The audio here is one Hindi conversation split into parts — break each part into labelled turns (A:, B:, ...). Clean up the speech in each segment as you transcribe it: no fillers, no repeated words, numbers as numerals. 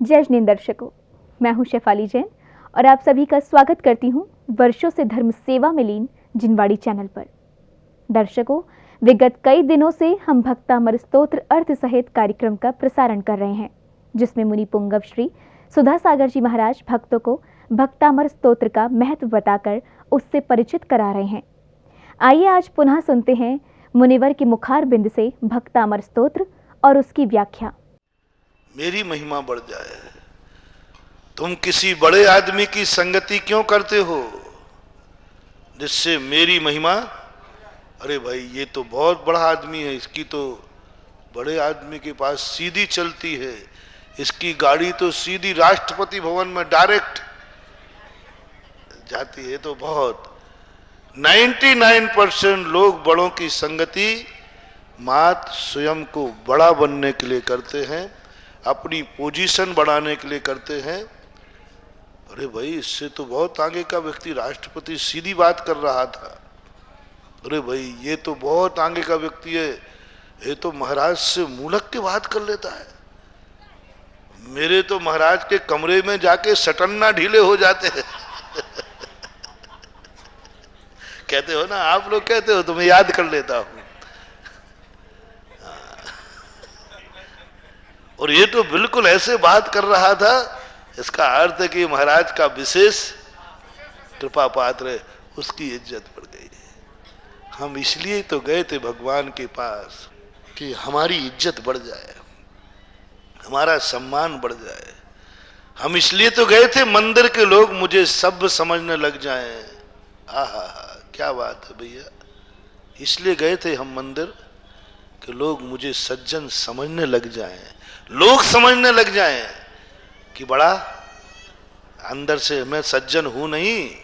A: जय जिन दर्शकों, मैं हूं शेफाली जैन और आप सभी का स्वागत करती हूं वर्षों से धर्म सेवा में लीन जिनवाड़ी चैनल पर। दर्शकों, विगत कई दिनों से हम भक्तामर स्तोत्र अर्थ सहित कार्यक्रम का प्रसारण कर रहे हैं, जिसमें मुनि पुंगव श्री सुधा सागर जी महाराज भक्तों को भक्तामर स्तोत्र का महत्व बताकर उससे परिचित करा रहे हैं। आइए आज पुनः सुनते हैं मुनिवर के मुखार बिंद से भक्तामर स्तोत्र और उसकी व्याख्या।
B: मेरी महिमा बढ़ जाए। तुम किसी बड़े आदमी की संगति क्यों करते हो जिससे मेरी महिमा? अरे भाई, ये तो बहुत बड़ा आदमी है, इसकी तो बड़े आदमी के पास सीधी चलती है, इसकी गाड़ी तो सीधी राष्ट्रपति भवन में डायरेक्ट जाती है। तो बहुत 99% लोग बड़ों की संगति मात्र स्वयं को बड़ा बनने के लिए करते हैं, अपनी पोजीशन बढ़ाने के लिए करते हैं। अरे भाई, इससे तो बहुत आगे का व्यक्ति राष्ट्रपति सीधी बात कर रहा था। अरे भाई, ये तो बहुत आगे का व्यक्ति है, ये तो महाराज से मूलक की बात कर लेता है। मेरे तो महाराज के कमरे में जाके सटन्ना ढीले हो जाते हैं। कहते हो ना, आप लोग कहते हो, तुम्हें याद कर लेता हूं। और ये तो बिल्कुल ऐसे बात कर रहा था, इसका अर्थ है कि महाराज का विशेष कृपा पात्र है, उसकी इज्जत बढ़ गई। हम इसलिए तो गए थे भगवान के पास कि हमारी इज्जत बढ़ जाए, हमारा सम्मान बढ़ जाए। हम इसलिए तो गए थे मंदिर के लोग मुझे सब समझने लग जाएं। आहा, क्या बात है भैया। इसलिए गए थे हम मंदिर कि लोग मुझे सज्जन समझने लग जाएं, लोग समझने लग जाएं कि बड़ा अंदर से मैं सज्जन हूं नहीं,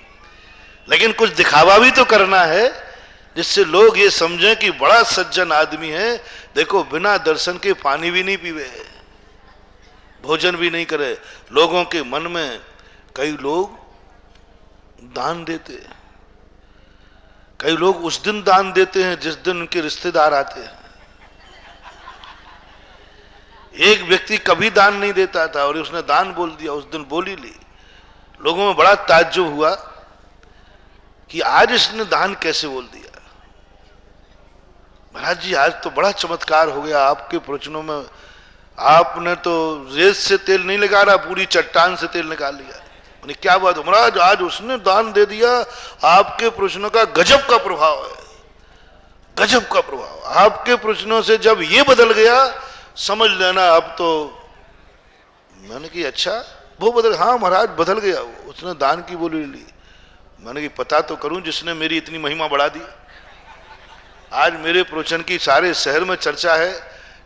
B: लेकिन कुछ दिखावा भी तो करना है जिससे लोग ये समझें कि बड़ा सज्जन आदमी है। देखो, बिना दर्शन के पानी भी नहीं पीवे, भोजन भी नहीं करे। लोगों के मन में कई लोग दान देते हैं, कई लोग उस दिन दान देते हैं जिस दिन उनके रिश्तेदार आते हैं। एक व्यक्ति कभी दान नहीं देता था और उसने दान बोल दिया, उस दिन बोली ली। लोगों में बड़ा ताज्जुब हुआ कि आज इसने दान कैसे बोल दिया। महाराज जी, आज तो बड़ा चमत्कार हो गया आपके प्रवचनों में। आपने तो रेत से तेल नहीं लगा रहा, पूरी चट्टान से तेल निकाल लिया। उन्हें क्या बात है महाराज, आज उसने दान दे दिया। आपके प्रश्नों का गजब का प्रभाव है, गजब का प्रभाव। आपके प्रश्नों से जब ये बदल गया, समझ लेना अब तो। मैंने कि अच्छा, वो बदल? हाँ महाराज, बदल गया, उसने दान की बोली ली। मैंने कि पता तो करूं जिसने मेरी इतनी महिमा बढ़ा दी। आज मेरे प्रवचन की सारे शहर में चर्चा है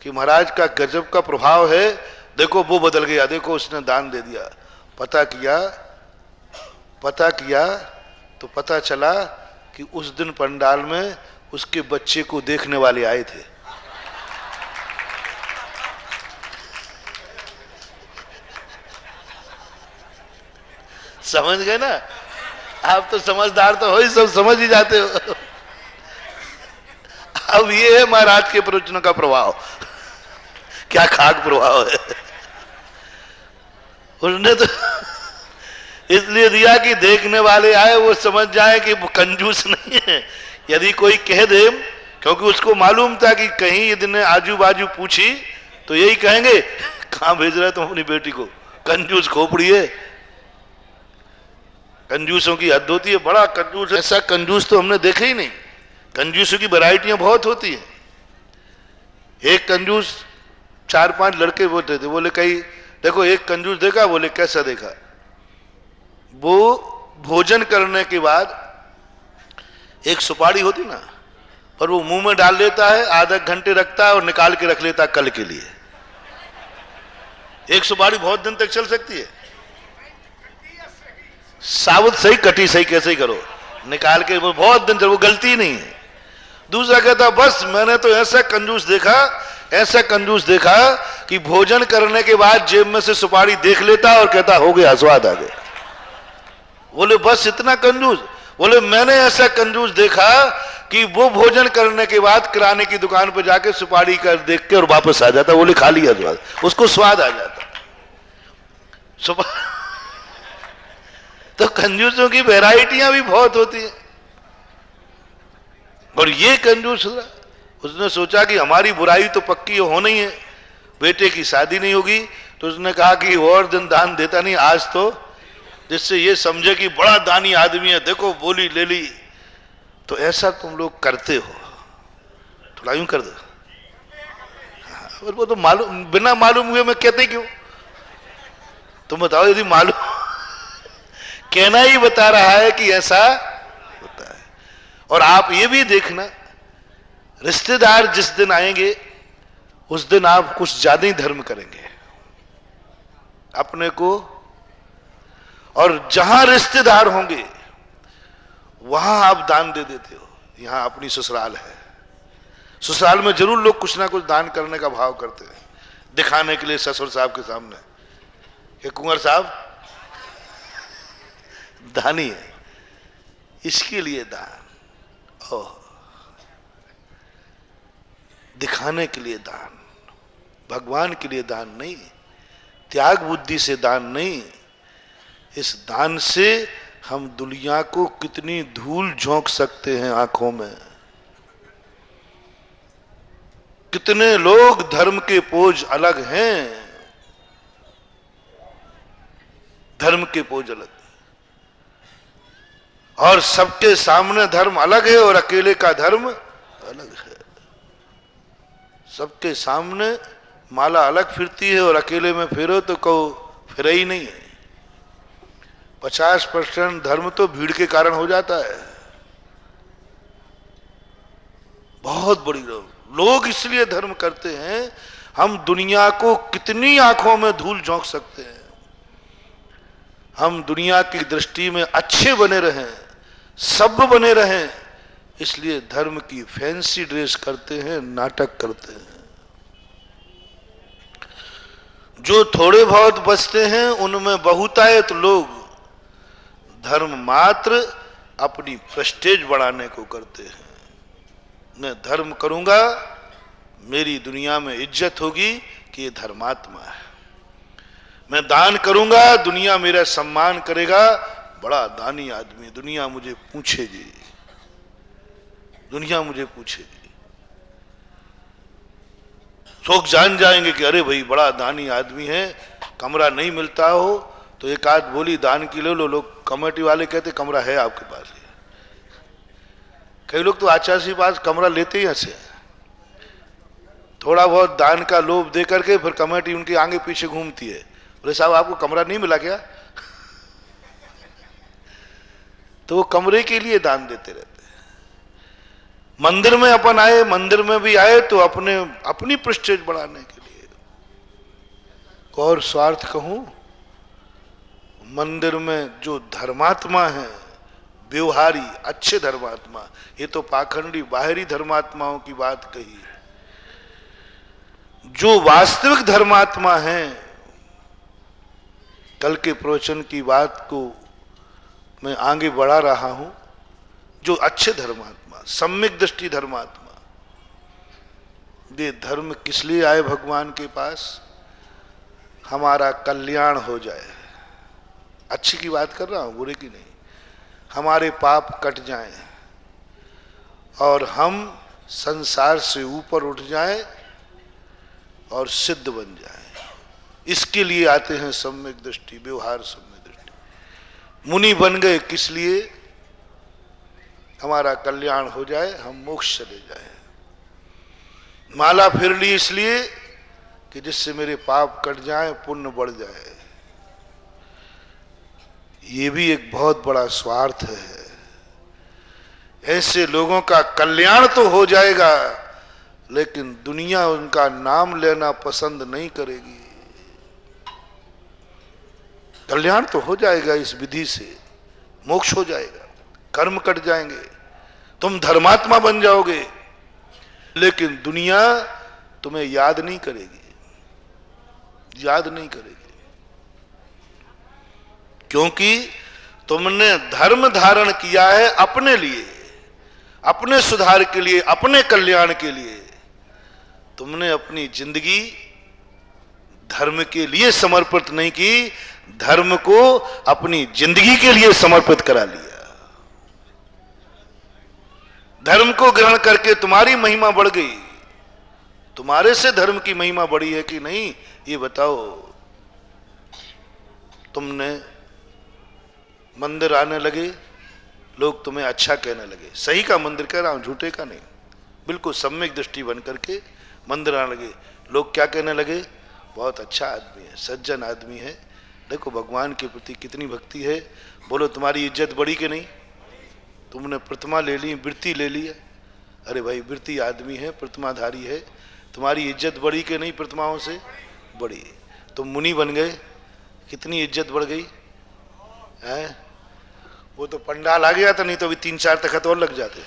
B: कि महाराज का गजब का प्रभाव है। देखो, वो बदल गया, देखो उसने दान दे दिया। पता किया तो पता चला कि उस दिन पंडाल में उसके बच्चे को देखने वाले आए थे। समझ गए ना? आप तो समझदार तो हो ही, सब समझ ही जाते हो। अब ये है महाराज के प्रवचनों का प्रभाव। क्या खाक प्रभाव है। उसने तो इसलिए दिया कि देखने वाले आए वो समझ जाए कि वो कंजूस नहीं है। यदि कोई कह दे, क्योंकि उसको मालूम था कि कहीं यदि ने आजू बाजू पूछी तो यही कहेंगे, कहां भेज रहे तुम अपनी बेटी को, कंजूस खोपड़ी है। कंजूसों की हद होती है, बड़ा कंजूस। ऐसा कंजूस तो हमने देखा ही नहीं। कंजूसों की वैरायटियां बहुत होती हैं। एक कंजूस 4-5 लड़के बोलते थे, बोले कहीं देखो एक कंजूस देखा? बोले कैसा देखा? वो भोजन करने के बाद एक सुपारी होती ना, पर वो मुंह में डाल लेता है, आधा घंटे रखता है और निकाल के रख लेता है कल के लिए। एक सुपारी बहुत दिन तक चल सकती है। साबुत सही, कटी सही, कैसे ही करो, निकाल के वो बहुत दिन चल, वो गलती नहीं है। दूसरा कहता, बस मैंने तो ऐसा कंजूस देखा कि भोजन करने के बाद जेब में से सुपारी देख लेता और कहता हो गया, स्वाद आ गया। बोले बस इतना कंजूस? बोले मैंने ऐसा कंजूस देखा कि वो भोजन करने के बाद किराने की दुकान पर जाके सुपारी कर देख के और वापस आ जाता। बोले खा लिया स्वाद, उसको स्वाद आ जाता। सुबह तो कंजूसों की वैरायटियां भी बहुत होती है। और ये कंजूस उसने सोचा कि हमारी बुराई तो पक्की होनी ही है, बेटे की शादी नहीं होगी, तो उसने कहा कि और दिन दान देता नहीं आज तो, जिससे ये समझे कि बड़ा दानी आदमी है, देखो बोली ले ली। तो ऐसा तुम लोग करते हो, थोड़ा यूं कर दो। और वो तो मालूम, बिना मालूम हुए मैं कहते क्यों? तुम बताओ, यदि मालूम कहना ही बता रहा है कि ऐसा होता है। और आप ये भी देखना, रिश्तेदार जिस दिन आएंगे उस दिन आप कुछ ज्यादा ही धर्म करेंगे अपने को, और जहां रिश्तेदार होंगे वहां आप दान दे देते हो। यहां अपनी ससुराल है, ससुराल में जरूर लोग कुछ ना कुछ दान करने का भाव करते हैं, दिखाने के लिए ससुर साहब के सामने कि कुंवर साहब दानी है, इसके लिए दान। ओह, दिखाने के लिए दान, भगवान के लिए दान नहीं, त्याग बुद्धि से दान नहीं। इस दान से हम दुनिया को कितनी धूल झोंक सकते हैं आंखों में। कितने लोग धर्म के पोज अलग हैं, धर्म के पोज अलग, और सबके सामने धर्म अलग है और अकेले का धर्म अलग है। सबके सामने माला अलग फिरती है और अकेले में फिरो तो कहो फिर ही नहीं है। 50% धर्म तो भीड़ के कारण हो जाता है। बहुत बड़ी लोग इसलिए धर्म करते हैं, हम दुनिया को कितनी आंखों में धूल झोंक सकते हैं, हम दुनिया की दृष्टि में अच्छे बने रहें, सब बने रहें, इसलिए धर्म की फैंसी ड्रेस करते हैं, नाटक करते हैं। जो थोड़े बहुत बचते हैं उनमें बहुतायत लोग धर्म मात्र अपनी प्रेस्टेज बढ़ाने को करते हैं। मैं धर्म करूंगा, मेरी दुनिया में इज्जत होगी कि ये धर्मात्मा है। मैं दान करूंगा, दुनिया मेरा सम्मान करेगा, बड़ा दानी आदमी, दुनिया मुझे पूछेगी, दुनिया मुझे पूछेगी। लोग जान जाएंगे कि अरे भाई बड़ा दानी आदमी है। कमरा नहीं मिलता हो तो एक आध बोली दान की ले लो, लोग कमेटी वाले कहते कमरा है आपके पास। कई लोग तो आचार्य पास कमरा लेते ही ऐसे, थोड़ा बहुत दान का लोभ दे करके फिर कमेटी उनके आगे पीछे घूमती है, बोले साहब आपको कमरा नहीं मिला क्या? तो वो कमरे के लिए दान देते रहते हैं। मंदिर में अपन आए, मंदिर में भी आए तो अपनी प्रेस्टीज बढ़ाने के लिए। और स्वार्थ कहूं, मंदिर में जो धर्मात्मा है, व्यवहारी अच्छे धर्मात्मा, ये तो पाखंडी बाहरी धर्मात्माओं की बात कही। जो वास्तविक धर्मात्मा है, कल के प्रवचन की बात को मैं आगे बढ़ा रहा हूं, जो अच्छे धर्मात्मा, सम्यक दृष्टि धर्मात्मा, ये धर्म किस लिए आए भगवान के पास? हमारा कल्याण हो जाए। अच्छी की बात कर रहा हूं, बुरे की नहीं। हमारे पाप कट जाएं और हम संसार से ऊपर उठ जाएं और सिद्ध बन जाएं। इसके लिए आते हैं सम्यक दृष्टि, व्यवहार सम्यक दृष्टि। मुनि बन गए किस लिए? हमारा कल्याण हो जाए, हम मोक्ष चले जाएं। माला फिर ली इसलिए कि जिससे मेरे पाप कट जाएं, पुण्य बढ़ जाए। ये भी एक बहुत बड़ा स्वार्थ है। ऐसे लोगों का कल्याण तो हो जाएगा, लेकिन दुनिया उनका नाम लेना पसंद नहीं करेगी। कल्याण तो हो जाएगा इस विधि से, मोक्ष हो जाएगा, कर्म कट जाएंगे, तुम धर्मात्मा बन जाओगे, लेकिन दुनिया तुम्हें याद नहीं करेगी, याद नहीं करेगी। क्योंकि तुमने धर्म धारण किया है अपने लिए, अपने सुधार के लिए, अपने कल्याण के लिए। तुमने अपनी जिंदगी धर्म के लिए समर्पित नहीं की, धर्म को अपनी जिंदगी के लिए समर्पित करा लिया। धर्म को ग्रहण करके तुम्हारी महिमा बढ़ गई। तुम्हारे से धर्म की महिमा बढ़ी है कि नहीं, ये बताओ। तुमने मंदिर आने लगे, लोग तुम्हें अच्छा कहने लगे। सही का मंदिर कह रहा हूं, झूठे का नहीं। बिल्कुल सम्यक दृष्टि बन करके मंदिर आने लगे। लोग क्या कहने लगे? बहुत अच्छा आदमी है, सज्जन आदमी है, देखो भगवान के प्रति कितनी भक्ति है। बोलो तुम्हारी इज्जत बढ़ी कि नहीं? तुमने प्रतिमा ले ली, वृत्ति ले ली है। अरे भाई वृत्ति आदमी है, प्रतिमाधारी है, तुम्हारी इज्जत बढ़ी कि नहीं? प्रतिमाओं से बढ़ी। तुम मुनि बन गए, कितनी इज्जत बढ़ गई है। वो तो पंडाल आ गया था, नहीं तो अभी 3-4 तखत और लग जाते।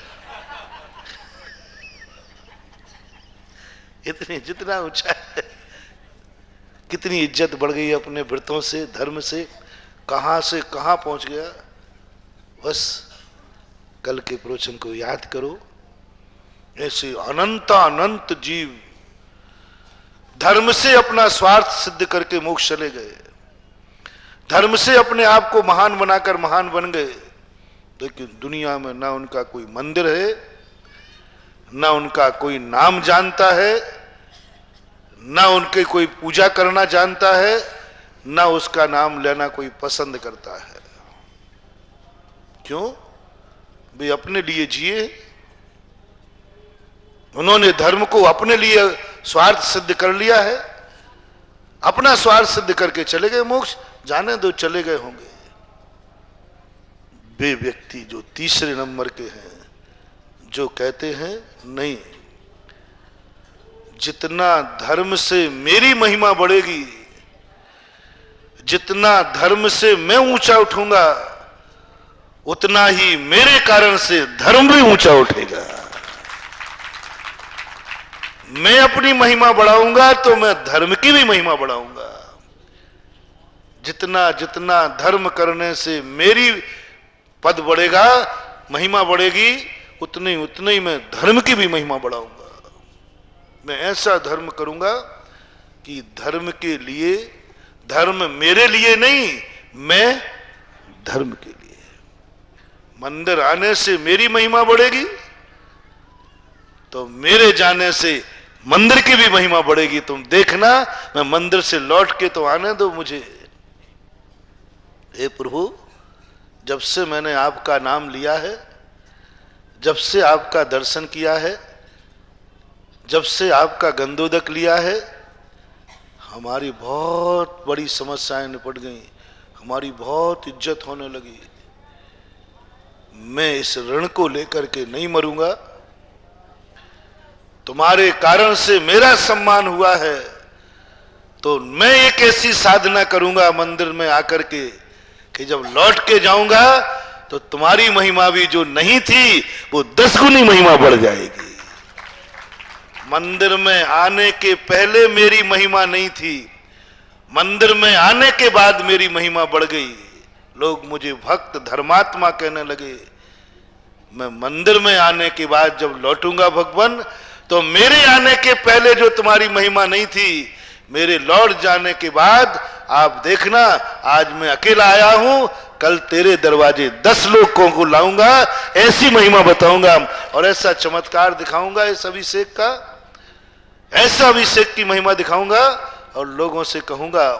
B: इतनी जितना ऊंचा है, कितनी इज्जत बढ़ गई अपने व्रतों से, धर्म से, कहां से कहां पहुंच गया। बस कल के प्रवचन को याद करो। ऐसे अनंत अनंत जीव धर्म से अपना स्वार्थ सिद्ध करके मोक्ष चले गए, धर्म से अपने आप को महान बनाकर महान बन गए। लेकिन दुनिया में ना उनका कोई मंदिर है, ना उनका कोई नाम जानता है, ना उनके कोई पूजा करना जानता है, ना उसका नाम लेना कोई पसंद करता है। क्यों? वे अपने लिए जिए। उन्होंने धर्म को अपने लिए स्वार्थ सिद्ध कर लिया है, अपना स्वार्थ सिद्ध करके चले गए मोक्ष। जाने दो, चले गए होंगे। वे व्यक्ति जो तीसरे नंबर के हैं, जो कहते हैं नहीं, जितना धर्म से मेरी महिमा बढ़ेगी, जितना धर्म से मैं ऊंचा उठूंगा, उतना ही मेरे कारण से धर्म भी ऊंचा उठेगा। मैं अपनी महिमा बढ़ाऊंगा तो मैं धर्म की भी महिमा बढ़ाऊंगा। जितना जितना धर्म करने से मेरी पद बढ़ेगा, महिमा बढ़ेगी, उतने ही मैं धर्म की भी महिमा बढ़ाऊंगा। मैं ऐसा धर्म करूंगा कि धर्म के लिए, धर्म मेरे लिए नहीं, मैं धर्म के लिए। मंदिर आने से मेरी महिमा बढ़ेगी तो मेरे जाने से मंदिर की भी महिमा बढ़ेगी। तुम देखना, मैं मंदिर से लौट के तो आने दो मुझे। हे प्रभु, जब से मैंने आपका नाम लिया है, जब से आपका दर्शन किया है, जब से आपका गंधोदक लिया है, हमारी बहुत बड़ी समस्याएं निपट गई, हमारी बहुत इज्जत होने लगी। मैं इस ऋण को लेकर के नहीं मरूंगा। तुम्हारे कारण से मेरा सम्मान हुआ है, तो मैं एक ऐसी साधना करूंगा मंदिर में आकर के कि जब लौट के जाऊंगा तो तुम्हारी महिमा भी जो नहीं थी वो 10 गुनी महिमा बढ़ जाएगी। मंदिर में आने के पहले मेरी महिमा नहीं थी, मंदिर में आने के बाद मेरी महिमा बढ़ गई। लोग मुझे भक्त धर्मात्मा कहने लगे। मैं मंदिर में आने के बाद जब लौटूंगा भगवान, तो मेरे आने के पहले जो तुम्हारी महिमा नहीं थी, मेरे लौट जाने के बाद आप देखना, आज मैं अकेला आया हूं, कल तेरे दरवाजे 10 लोगों को लाऊंगा, ऐसी महिमा बताऊंगा और ऐसा चमत्कार दिखाऊंगा इस अभिषेक का, ऐसा अभिषेक की महिमा दिखाऊंगा और लोगों से कहूंगा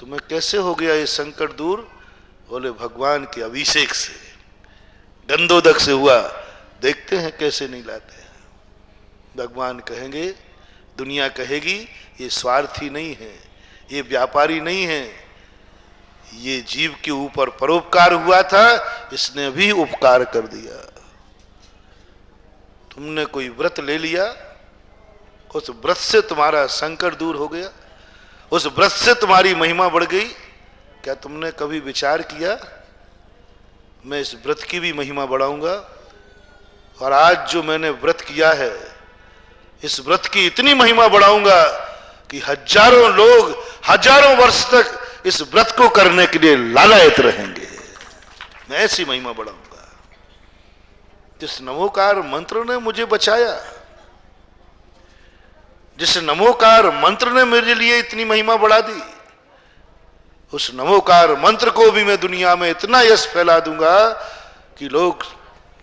B: तुम्हें कैसे हो गया ये संकट दूर? बोले भगवान के अभिषेक से, गंधोदक से हुआ। देखते हैं कैसे नहीं लाते हैं। भगवान कहेंगे, दुनिया कहेगी ये स्वार्थी नहीं है, ये व्यापारी नहीं है, ये जीव के ऊपर परोपकार हुआ था, इसने भी उपकार कर दिया। तुमने कोई व्रत ले लिया, उस व्रत से तुम्हारा संकट दूर हो गया, उस व्रत से तुम्हारी महिमा बढ़ गई। क्या तुमने कभी विचार किया मैं इस व्रत की भी महिमा बढ़ाऊंगा? और आज जो मैंने व्रत किया है, इस व्रत की इतनी महिमा बढ़ाऊंगा कि हजारों लोग हजारों वर्ष तक इस व्रत को करने के लिए लालायत रहेंगे। मैं ऐसी महिमा बढ़ाऊंगा। जिस नमोकार मंत्र ने मुझे बचाया, जिस नमोकार मंत्र ने मेरे लिए इतनी महिमा बढ़ा दी, उस नमोकार मंत्र को भी मैं दुनिया में इतना यश फैला दूंगा कि लोग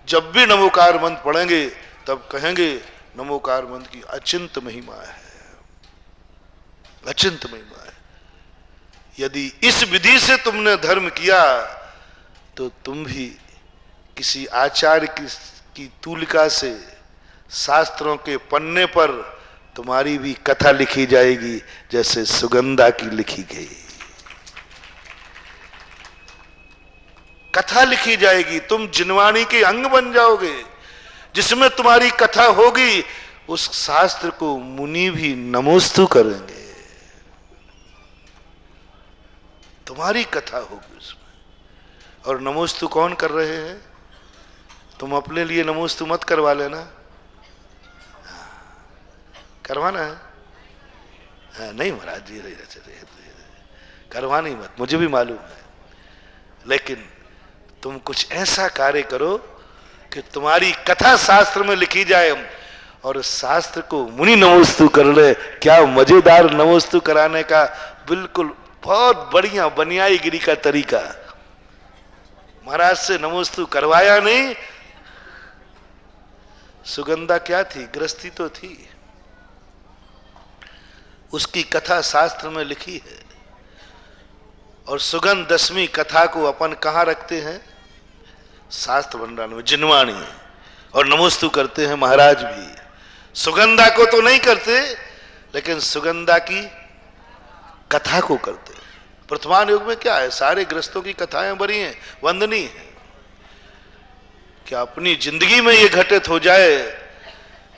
B: जब भी नमोकार मंत्र पढ़ेंगे तब कहेंगे नमोकार मंत्र की अचिंत महिमा है, अचिंत महिमा है। यदि इस विधि से तुमने धर्म किया तो तुम भी किसी आचार्य की तूलिका से शास्त्रों के पन्ने पर तुम्हारी भी कथा लिखी जाएगी जैसे सुगंधा की लिखी गई। कथा लिखी जाएगी, तुम जिनवाणी के अंग बन जाओगे जिसमें तुम्हारी कथा होगी। उस शास्त्र को मुनि भी नमोस्तु करेंगे, तुम्हारी कथा होगी उसमें। और नमोस्तु कौन कर रहे हैं? तुम अपने लिए नमोस्तु मत करवा लेना, करवाना है? नहीं महाराज जी, करवानी मत, मुझे भी मालूम है, लेकिन तुम कुछ ऐसा कार्य करो कि तुम्हारी कथा शास्त्र में लिखी जाए और शास्त्र को मुनि नमोस्तु कर ले। क्या मजेदार नमोस्तु कराने का बिल्कुल बहुत बढ़िया बनियाईगिरी का तरीका। महाराज से नमोस्तु करवाया नहीं। सुगंधा क्या थी? गृहस्थी तो थी, उसकी कथा शास्त्र में लिखी है। और सुगंध 10वीं कथा को अपन कहां रखते हैं? शास्त्र भंडार में, जिनवाणी। और नमोस्तु करते हैं महाराज भी। सुगंधा को तो नहीं करते, लेकिन सुगंधा की कथा को करते। वर्तमान युग में क्या है, सारे गृहस्थों की कथाएं बड़ी हैं, वंदनीय है। क्या अपनी जिंदगी में ये घटित हो जाए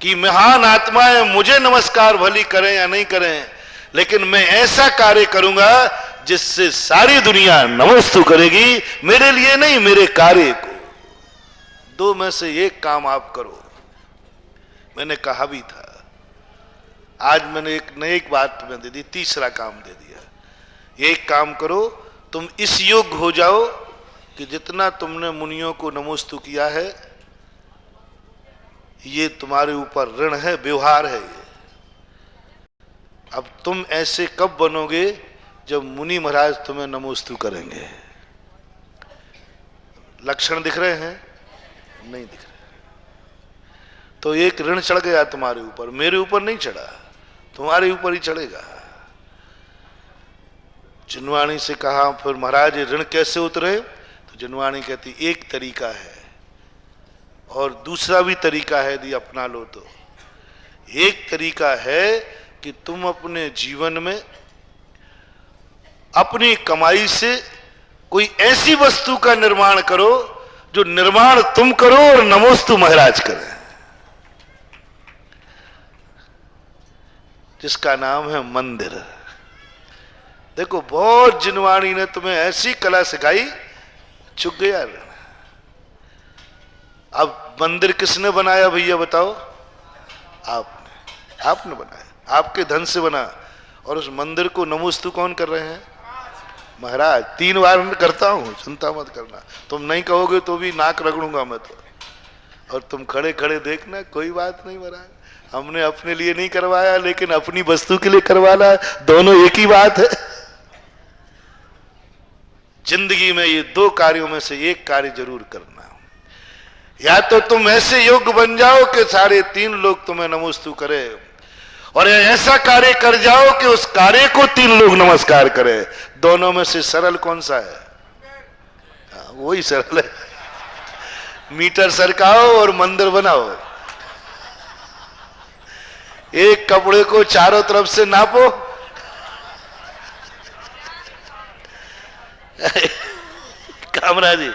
B: कि महान आत्माएं मुझे नमस्कार भली करें या नहीं करें, लेकिन मैं ऐसा कार्य करूंगा जिससे सारी दुनिया नमोस्तु करेगी, मेरे लिए नहीं, मेरे कार्य को। 2 में से एक काम आप करो। मैंने कहा भी था, आज मैंने एक नई बात तुम्हें दे दी, तीसरा काम दे दिया। एक काम करो, तुम इस योग्य हो जाओ कि जितना तुमने मुनियों को नमोस्तु किया है, ये तुम्हारे ऊपर ऋण है, व्यवहार है ये। अब तुम ऐसे कब बनोगे? जब मुनि महाराज तुम्हें नमोस्तु करेंगे। लक्षण दिख रहे हैं? नहीं दिख रहे। तो एक ऋण चढ़ गया तुम्हारे ऊपर, मेरे ऊपर नहीं चढ़ा, तुम्हारे ऊपर ही चढ़ेगा। जिनवाणी से कहा फिर महाराज ये ऋण कैसे उतरे? तो जिनवाणी कहती एक तरीका है और दूसरा भी तरीका है, यदि अपना लो तो। एक तरीका है कि तुम अपने जीवन में अपनी कमाई से कोई ऐसी वस्तु का निर्माण करो जो निर्माण तुम करो और नमोस्तु महाराज करें, जिसका नाम है मंदिर। देखो बहुत जिनवाणी ने तुम्हें ऐसी कला सिखाई, चुक गया। अब मंदिर किसने बनाया भैया बताओ? आपने बनाया, आपके धन से बना। और उस मंदिर को नमोस्तु कौन कर रहे हैं? महाराज। 3 बार करता हूं, चिंता मत करना। तुम नहीं कहोगे तो भी नाक रगड़ूंगा मैं तो। और तुम खड़े खड़े देखना, कोई बात नहीं महाराज, हमने अपने लिए नहीं करवाया लेकिन अपनी वस्तु के लिए करवाना, दोनों एक ही बात है। जिंदगी में ये 2 कार्यों में से एक कार्य जरूर करना। या तो तुम ऐसे योग्य बन जाओ कि सारे 3 लोग तुम्हें नमोस्तु करें, और ऐसा कार्य कर जाओ कि उस कार्य को 3 लोग नमस्कार करें। दोनों में से सरल कौन सा है? वही सरल है। मीटर सरकाओ और मंदिर बनाओ। एक कपड़े को चारों तरफ से नापो, कामरा जी,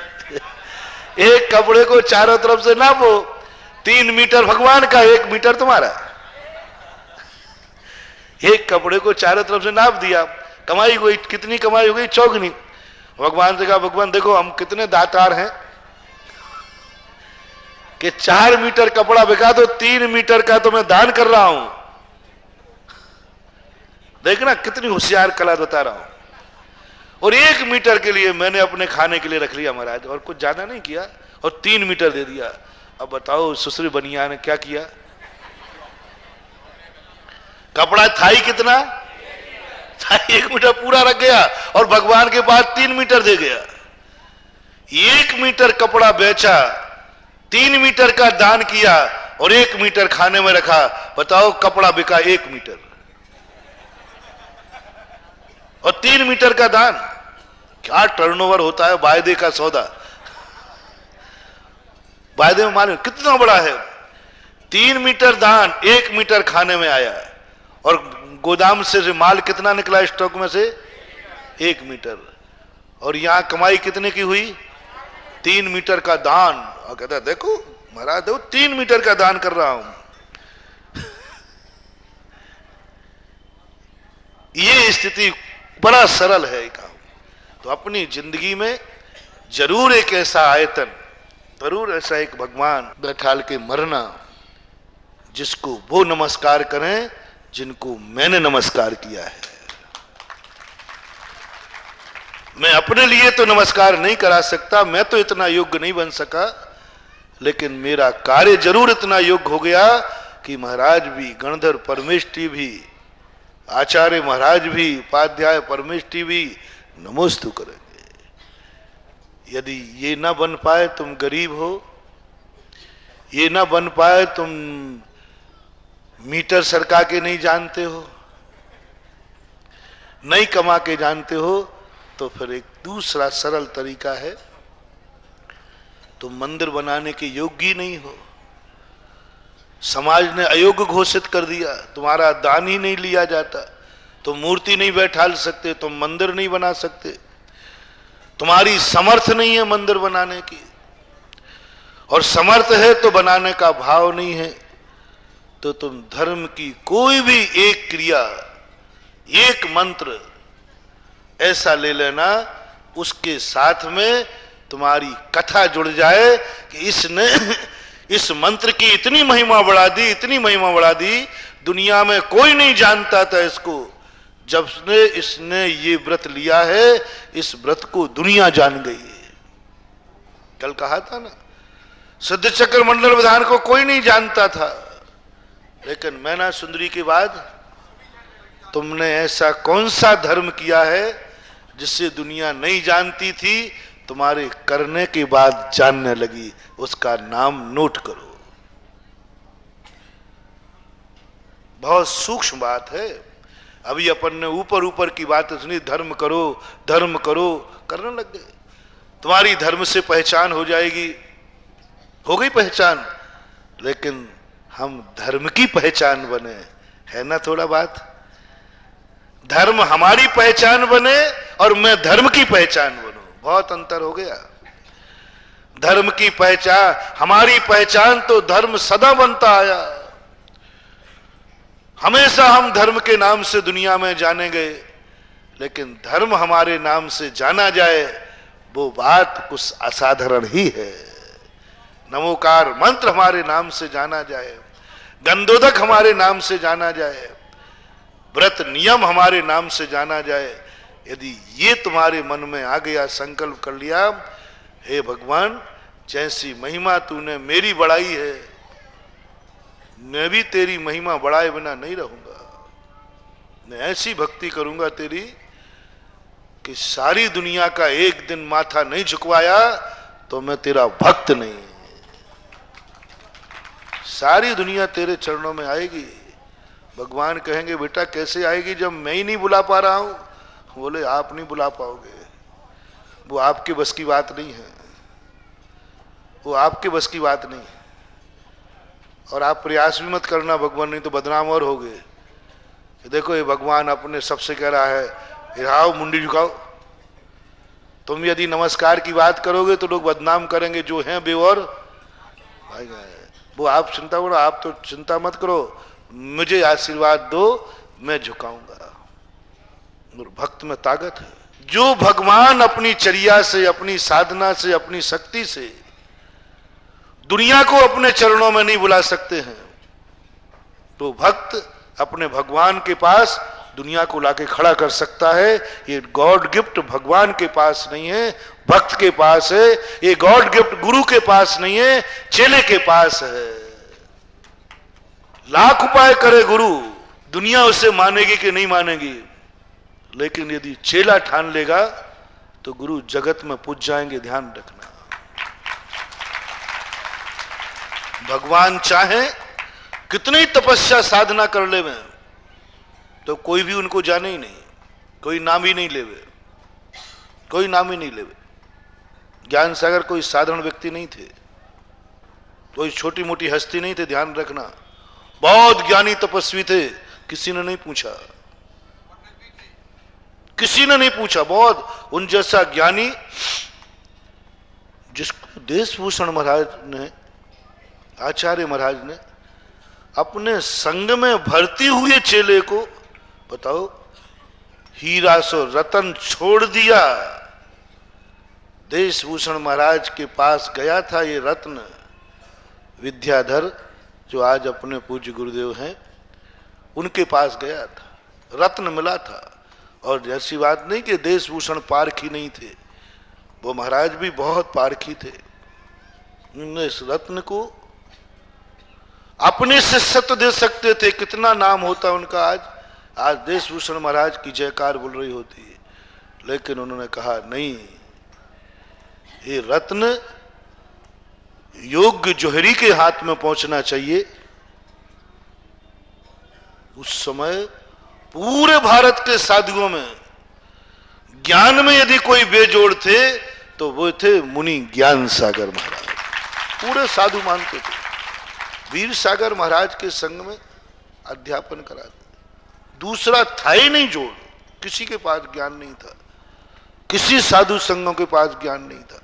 B: एक कपड़े को चारों तरफ से नापो। 3 मीटर भगवान का, 1 मीटर तुम्हारा। एक कपड़े को चारों तरफ से नाप दिया, कमाई हुई, कितनी कमाई हो गई? 4 भगवान से कहा भगवान देखो हम कितने दातार हैं कि 4 मीटर कपड़ा बिका तो 3 मीटर का तो मैं दान कर रहा हूं। देखना कितनी होशियार कला बता रहा हूं। और 1 मीटर के लिए मैंने अपने खाने के लिए रख लिया महाराज, और कुछ ज्यादा नहीं किया, और 3 मीटर दे दिया। अब बताओ सुश्री बनिया ने क्या किया? कपड़ा था ही कितना? 1 मीटर पूरा रख गया और भगवान के पास 3 मीटर दे गया। 1 मीटर कपड़ा बेचा, 3 मीटर का दान किया और 1 मीटर खाने में रखा। बताओ, कपड़ा बिका 1 मीटर और 3 मीटर का दान। क्या टर्नओवर होता है वायदे का सौदा। वायदे में मालूम कितना बड़ा है। 3 मीटर दान, 1 मीटर खाने में आया और गोदाम से माल कितना निकला स्टॉक में से? 1 मीटर। और यहां कमाई कितने की हुई? 3 मीटर का दान। और कहता देखो महाराज, देखो 3 मीटर का दान कर रहा हूं। ये स्थिति बड़ा सरल है काम। तो अपनी जिंदगी में जरूर एक ऐसा आयतन, जरूर ऐसा एक भगवान बैठाल के मरना जिसको वो नमस्कार करें जिनको मैंने नमस्कार किया है। मैं अपने लिए तो नमस्कार नहीं करा सकता, मैं तो इतना योग्य नहीं बन सका, लेकिन मेरा कार्य जरूर इतना योग्य हो गया कि महाराज भी, गणधर परमेष्टि भी, आचार्य महाराज भी, उपाध्याय परमेष्टि भी नमोस्तु करेंगे। यदि ये ना बन पाए तुम गरीब हो, ये ना बन पाए तुम मीटर सरका के नहीं जानते हो, नहीं कमा के जानते हो, तो फिर एक दूसरा सरल तरीका है, तुम मंदिर बनाने के योग्य ही नहीं हो। समाज ने अयोग्य घोषित कर दिया, तुम्हारा दान ही नहीं लिया जाता, तुम मूर्ति नहीं बैठाल सकते, तुम मंदिर नहीं बना सकते, तुम्हारी समर्थ नहीं है मंदिर बनाने की, और समर्थ है तो बनाने का भाव नहीं है, तो तुम धर्म की कोई भी एक क्रिया, एक मंत्र ऐसा ले लेना, उसके साथ में तुम्हारी कथा जुड़ जाए कि इसने इस मंत्र की इतनी महिमा बढ़ा दी, इतनी महिमा बढ़ा दी, दुनिया में कोई नहीं जानता था इसको। जब से इसने ये व्रत लिया है, इस व्रत को दुनिया जान गई है। कल कहा था ना, सिद्ध चक्र मंडल विधान को कोई नहीं जानता था, लेकिन मैना सुंदरी के बाद तुमने ऐसा कौन सा धर्म किया है जिससे दुनिया नहीं जानती थी, तुम्हारे करने के बाद जानने लगी। उसका नाम नोट करो। बहुत सूक्ष्म बात है। अभी अपन ने ऊपर ऊपर की बात सुनी, धर्म करो धर्म करो, करने लग गए। तुम्हारी धर्म से पहचान हो जाएगी, हो गई पहचान, लेकिन हम धर्म की पहचान बने, है ना थोड़ा बात। धर्म हमारी पहचान बने और मैं धर्म की पहचान बनूं, बहुत अंतर हो गया। धर्म की पहचान, हमारी पहचान तो धर्म सदा बनता आया। हमेशा हम धर्म के नाम से दुनिया में जाने गए, लेकिन धर्म हमारे नाम से जाना जाए वो बात कुछ असाधारण ही है। नमोकार मंत्र हमारे नाम से जाना जाए, गंधोदक हमारे नाम से जाना जाए, व्रत नियम हमारे नाम से जाना जाए। यदि ये तुम्हारे मन में आ गया, संकल्प कर लिया, हे भगवान जैसी महिमा तूने मेरी बढ़ाई है, मैं भी तेरी महिमा बढ़ाए बिना नहीं रहूंगा। मैं ऐसी भक्ति करूंगा तेरी कि सारी दुनिया का एक दिन माथा नहीं झुकवाया तो मैं तेरा भक्त नहीं। सारी दुनिया तेरे चरणों में आएगी। भगवान कहेंगे बेटा कैसे आएगी जब मैं ही नहीं बुला पा रहा हूं। बोले आप नहीं बुला पाओगे, वो आपके बस की बात नहीं है, वो आपके बस की बात नहीं है। और आप प्रयास भी मत करना भगवान, नहीं तो बदनाम और हो गए। देखो ये भगवान अपने सबसे कह रहा है आओ मुंडी झुकाओ। तुम यदि नमस्कार की बात करोगे तो लोग बदनाम करेंगे जो हैं बेवर भाई। वो आप चिंता करो, आप तो चिंता मत करो, मुझे आशीर्वाद दो, मैं झुकाऊंगा। भक्त में ताकत है। जो भगवान अपनी चर्या से, अपनी साधना से, अपनी शक्ति से दुनिया को अपने चरणों में नहीं बुला सकते हैं, तो भक्त अपने भगवान के पास दुनिया को लाके खड़ा कर सकता है। ये गॉड गिफ्ट भगवान के पास नहीं है, भक्त के पास है। ये गॉड गिफ्ट गुरु के पास नहीं है, चेले के पास है। लाख उपाय करे गुरु, दुनिया उसे मानेगी कि नहीं मानेगी। लेकिन यदि चेला ठान लेगा तो गुरु जगत में पूज जाएंगे, ध्यान रखना। भगवान चाहे कितनी तपस्या साधना कर ले में, तो कोई भी उनको जाने ही नहीं, कोई नाम ही नहीं लेवे, कोई नाम ही नहीं लेवे। ज्ञान सागर कोई साधारण व्यक्ति नहीं थे, कोई छोटी मोटी हस्ती नहीं थे, ध्यान रखना। बहुत ज्ञानी तपस्वी थे, किसी ने नहीं पूछा, किसी ने नहीं पूछा। बहुत उन जैसा ज्ञानी जिसको देशभूषण महाराज ने, आचार्य महाराज ने अपने संग में भर्ती हुए चेले को, बताओ, हीरा सो रतन छोड़ दिया। देशभूषण महाराज के पास गया था ये रत्न, विद्याधर जो आज अपने पूज्य गुरुदेव हैं, उनके पास गया था, रत्न मिला था। और ऐसी बात नहीं कि देशभूषण पारखी नहीं थे, वो महाराज भी बहुत पारखी थे। उन्होंने इस रत्न को अपने शिष्यत्व दे सकते थे, कितना नाम होता उनका आज देशभूषण महाराज की जयकार बोल रही होती है। लेकिन उन्होंने कहा नहीं, ये रत्न योग्य जोहरी के हाथ में पहुंचना चाहिए। उस समय पूरे भारत के साधुओं में ज्ञान में यदि कोई बेजोड़ थे तो वो थे मुनि ज्ञान सागर महाराज। पूरे साधु मानते थे। वीर सागर महाराज के संग में अध्यापन कराते, दूसरा था ही नहीं जोड़, किसी के पास ज्ञान नहीं था, किसी साधु संघों के पास ज्ञान नहीं था।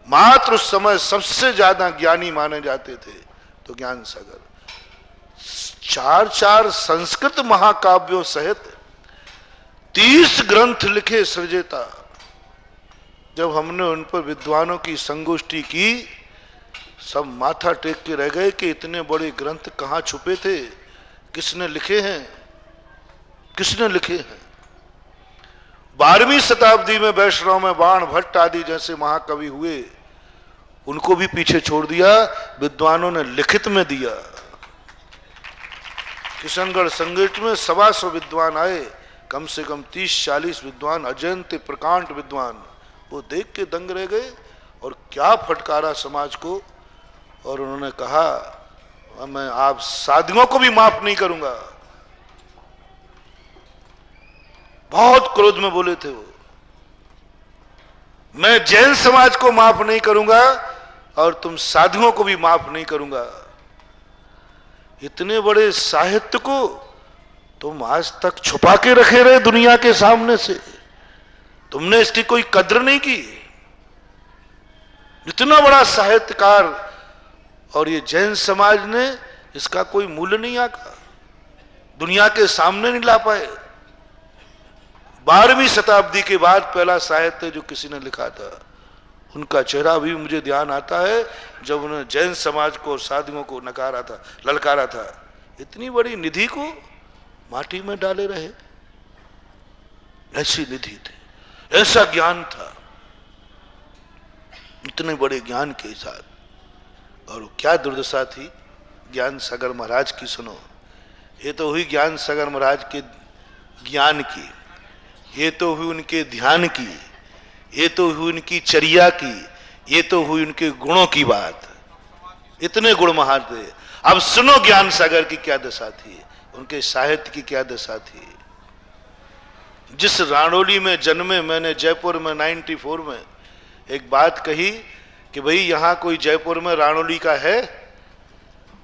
B: मात्र उस समय सबसे ज्यादा ज्ञानी माने जाते थे तो ज्ञान सागर। 4 संस्कृत महाकाव्यों सहित 30 ग्रंथ लिखे सृजेता। जब हमने उन पर विद्वानों की संगोष्ठी की, सब माथा टेक के रह गए कि इतने बड़े ग्रंथ कहाँ छुपे थे, किसने लिखे हैं, किसने लिखे हैं। 12वीं शताब्दी में वैष्णव में बाण भट्ट आदि जैसे महाकवि हुए, उनको भी पीछे छोड़ दिया, विद्वानों ने लिखित में दिया। किशनगढ़ संगीत में 125 विद्वान आए, कम से कम 30-40 विद्वान, अजंत प्रकांड विद्वान, वो देख के दंग रह गए और क्या फटकारा समाज को। और उन्होंने कहा मैं आप साधुओं को भी माफ नहीं करूंगा। बहुत क्रोध में बोले थे वो, मैं जैन समाज को माफ नहीं करूंगा और तुम साधुओं को भी माफ नहीं करूंगा। इतने बड़े साहित्य को तुम आज तक छुपा के रखे रहे दुनिया के सामने से, तुमने इसकी कोई कद्र नहीं की। इतना बड़ा साहित्यकार और ये जैन समाज ने इसका कोई मूल्य नहीं आका, दुनिया के सामने नहीं ला पाए। 12वीं शताब्दी के बाद पहला साहित्य जो किसी ने लिखा था, उनका चेहरा भी मुझे ध्यान आता है जब उन्होंने जैन समाज को और साधुओं को नकारा था, ललकारा था। इतनी बड़ी निधि को माटी में डाले रहे, ऐसी निधि थी, ऐसा ज्ञान था, इतने बड़े ज्ञान के साथ। और क्या दुर्दशा थी ज्ञान सागर महाराज की, सुनो। ये तो हुई ज्ञान सागर महाराज के ज्ञान की, ये तो हुई उनके ध्यान की, ये तो हुई उनकी चर्या की, ये तो हुई उनके गुणों की बात। इतने गुण महान थे। अब सुनो ज्ञान सागर की क्या दशा थी, उनके साहित्य की क्या दशा थी। जिस राणोली में जन्मे, मैंने जयपुर में 94 में एक बात कही कि भाई यहां कोई जयपुर में राणोली का है,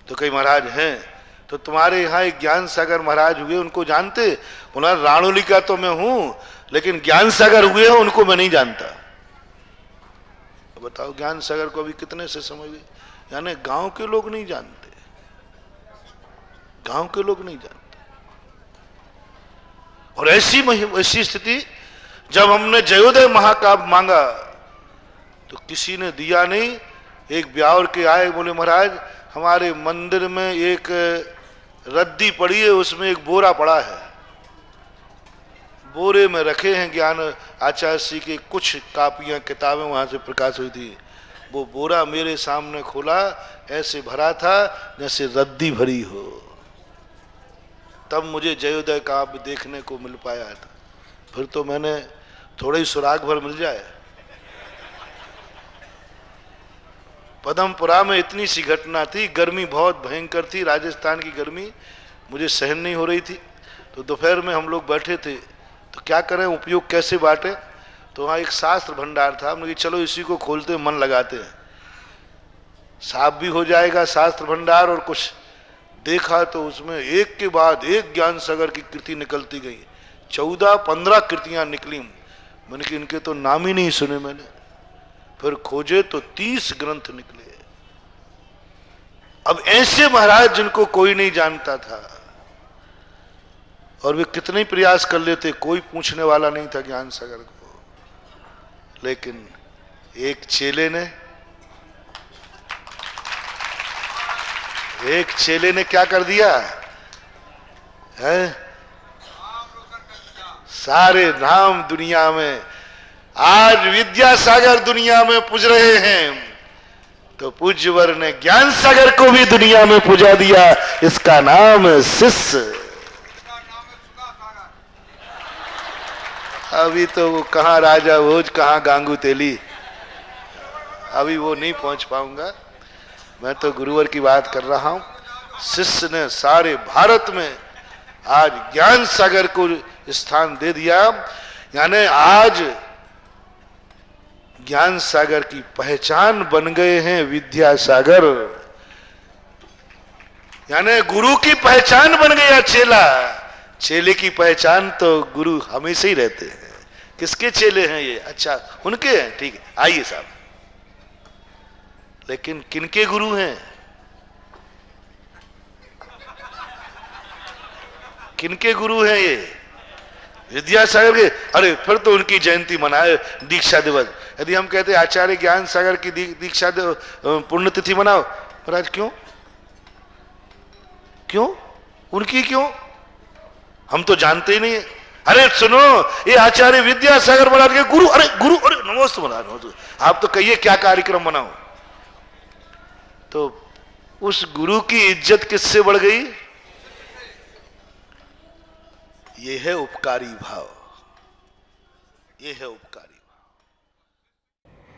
B: तो कई महाराज हैं, तो तुम्हारे यहाँ एक ज्ञान सागर महाराज हुए, उनको जानते? बोला राणोली का तो मैं हूं, लेकिन ज्ञान सागर हुए हैं उनको मैं नहीं जानता। तो बताओ ज्ञान सागर को अभी कितने से समझ गए? यानी गांव के लोग नहीं जानते, गांव के लोग नहीं जानते। और ऐसी स्थिति जब हमने जयोदय महाकाव्य मांगा तो किसी ने दिया नहीं। एक ब्यावर के आए, बोले महाराज हमारे मंदिर में एक रद्दी पड़ी है, उसमें एक बोरा पड़ा है, बोरे में रखे हैं ज्ञान आचार्य श्री के कुछ कापियां किताबें वहां से प्रकाश हुई थी। वो बोरा मेरे सामने खोला, ऐसे भरा था जैसे रद्दी भरी हो। तब मुझे जयोदय काव्य देखने को मिल पाया था। फिर तो मैंने थोड़ा ही सुराग भर मिल जाए। पदमपुरा में इतनी सी घटना थी, गर्मी बहुत भयंकर थी, राजस्थान की गर्मी मुझे सहन नहीं हो रही थी। तो दोपहर में हम लोग बैठे थे, तो क्या करें, उपयोग कैसे बांटे। तो वहाँ एक शास्त्र भंडार था, हमने चलो इसी को खोलते मन लगाते हैं, साफ भी हो जाएगा शास्त्र भंडार। और कुछ देखा तो उसमें एक के बाद एक ज्ञान सागर की कृति निकलती गई, 14-15 कृतियां निकली। मैंने कि इनके तो नाम ही नहीं सुने मैंने। फिर खोजे तो 30 ग्रंथ निकले। अब ऐसे महाराज जिनको कोई नहीं जानता था, और वे कितने ही प्रयास कर लेते, कोई पूछने वाला नहीं था ज्ञान सागर को। लेकिन एक चेले ने क्या कर दिया है, सारे नाम दुनिया में, आज विद्यासागर दुनिया में पूज रहे हैं, तो पूज्यवर ने ज्ञान सागर को भी दुनिया में पूजा दिया। इसका नाम है शिष्य। अभी तो वो कहाँ राजा भोज, कहाँ गांगू तेली, अभी वो नहीं पहुंच पाऊंगा। मैं तो गुरुवर की बात कर रहा हूं। शिष्य ने सारे भारत में आज ज्ञान सागर को स्थान दे दिया। यानी आज ज्ञान सागर की पहचान बन गए हैं विद्यासागर। यानी गुरु की पहचान बन गया चेला। चेले की पहचान तो गुरु हमेशा ही रहते हैं। किसके चेले हैं ये? अच्छा, उनके हैं, ठीक है, आइए साहब। लेकिन किनके गुरु हैं? किनके गुरु हैं ये? विद्यासागर के। अरे फिर तो उनकी जयंती मनाए, दीक्षा दिवस। यदि हम कहते आचार्य ज्ञान सागर की दीक्षा पुण्यतिथि मनाओ, महाराज क्यों क्यों उनकी क्यों? हम तो जानते ही नहीं है। अरे सुनो, ये आचार्य विद्यासागर महाराज के गुरु, अरे गुरु, अरे नमोस्तु महाराज, आप तो कहिए क्या कार्यक्रम मनाओ। तो उस गुरु की इज्जत किससे बढ़ गई? ये है उपकारी भाव, ये है उपकारी भाव।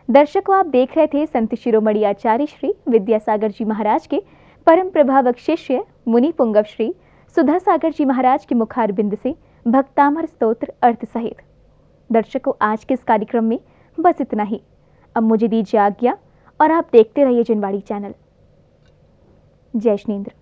A: दर्शकों, आप देख रहे थे संत शिरोमणि आचार्य श्री विद्यासागर जी महाराज के परम प्रभावक शिष्य मुनि पुंगव श्री सुधा सागर जी महाराज के मुखार बिंद से भक्तामर स्तोत्र अर्थ सहित। दर्शकों, आज के इस कार्यक्रम में बस इतना ही। अब मुझे दीजिए आज्ञा और आप देखते रहिए जिनवाड़ी चैनल। जय श्रीन्द्र।